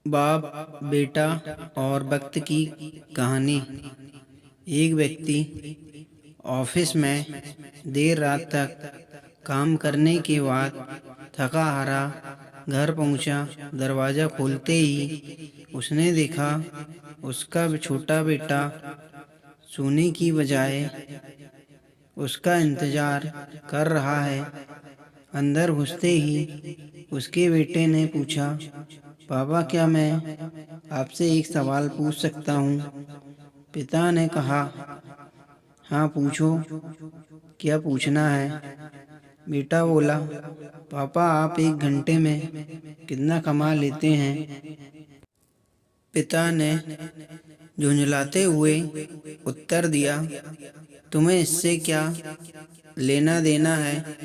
बाप, बेटा और वक्त की कहानी। एक व्यक्ति ऑफिस में देर रात तक काम करने के बाद थका हारा घर पहुंचा। दरवाज़ा खोलते ही उसने देखा उसका छोटा बेटा सोने की बजाय उसका इंतज़ार कर रहा है। अंदर घुसते ही उसके बेटे ने पूछा, पापा क्या मैं आपसे एक सवाल पूछ सकता हूँ? पिता ने कहा, हाँ पूछो, क्या पूछना है? बेटा बोला, पापा आप एक घंटे में कितना कमा लेते हैं? पिता ने झुंझलाते हुए उत्तर दिया, तुम्हें इससे क्या लेना देना है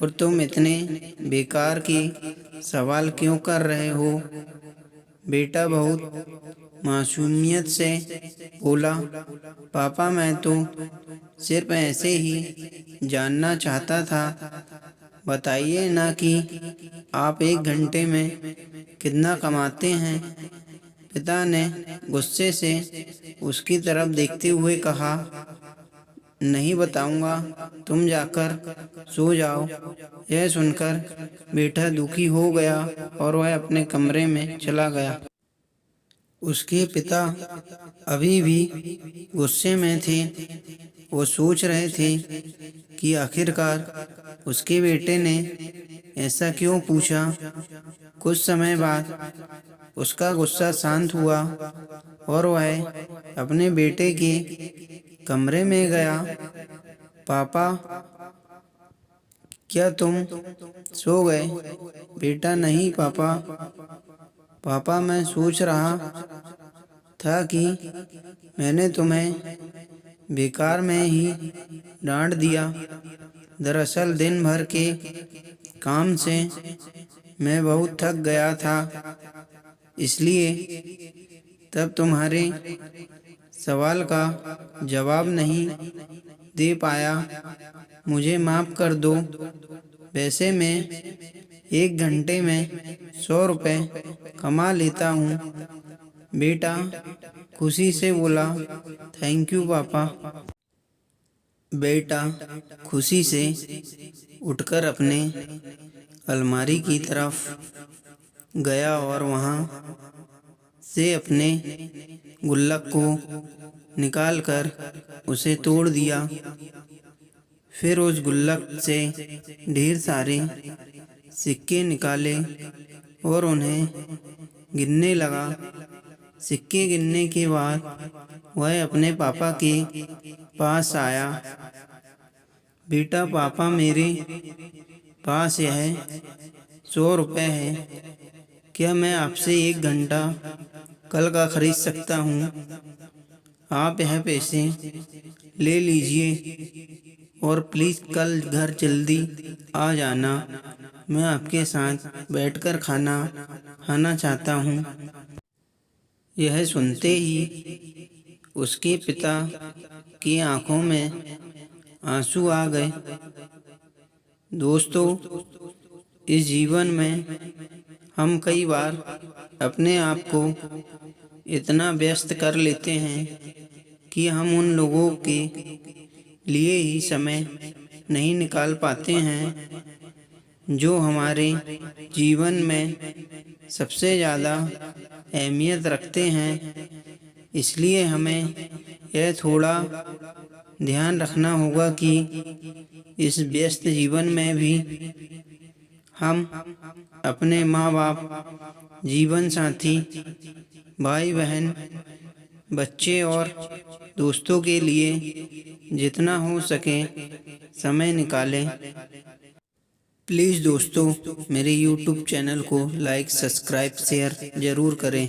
और तुम इतने बेकार के सवाल क्यों कर रहे हो? बेटा बहुत मासूमियत से बोला, पापा मैं तो सिर्फ ऐसे ही जानना चाहता था, बताइए ना कि आप एक घंटे में कितना कमाते हैं। पिता ने गुस्से से उसकी तरफ देखते हुए कहा, नहीं बताऊंगा, तुम जाकर सो जाओ। यह सुनकर बेटा दुखी हो गया और वह अपने कमरे में चला गया। उसके पिता अभी भी गुस्से में थे। वो सोच रहे थे कि आखिरकार उसके बेटे ने ऐसा क्यों पूछा। कुछ समय बाद उसका गुस्सा शांत हुआ और वह अपने बेटे के कमरे में गया। पापा क्या तुम सो गए? बेटा नहीं पापा, पापा मैं सोच रहा था कि मैंने तुम्हें बेकार में ही डांट दिया। दरअसल दिन भर के काम से मैं बहुत थक गया था, इसलिए तब तुम्हारे सवाल का जवाब नहीं दे पाया। मुझे माफ़ कर दो। वैसे मैं एक घंटे में 100 रुपये कमा लेता हूँ। बेटा खुशी से बोला, थैंक यू पापा। बेटा खुशी से उठकर अपने अलमारी की तरफ गया और वहाँ से अपने गुल्लक को निकालकर उसे तोड़ दिया। फिर उस गुल्लक से ढेर सारे सिक्के निकाले और उन्हें गिनने लगा। सिक्के गिनने के बाद वह अपने पापा के पास आया। बेटा पापा मेरे पास यह 100 रुपये है, क्या मैं आपसे एक घंटा कल का खरीद सकता हूँ? आप यह पैसे ले लीजिए और प्लीज़ कल घर जल्दी आ जाना। मैं आपके साथ बैठकर खाना खाना चाहता हूँ। यह सुनते ही उसके पिता की आंखों में आंसू आ गए। दोस्तों, इस जीवन में हम कई बार अपने आप को इतना व्यस्त कर लेते हैं कि हम उन लोगों के लिए ही समय नहीं निकाल पाते हैं जो हमारे जीवन में सबसे ज़्यादा अहमियत रखते हैं। इसलिए हमें यह थोड़ा ध्यान रखना होगा कि इस व्यस्त जीवन में भी हम अपने माँ बाप, जीवन साथी, भाई बहन, बच्चे और दोस्तों के लिए जितना हो सके समय निकालें। प्लीज़ दोस्तों, मेरे YouTube चैनल को लाइक, सब्सक्राइब, शेयर ज़रूर करें।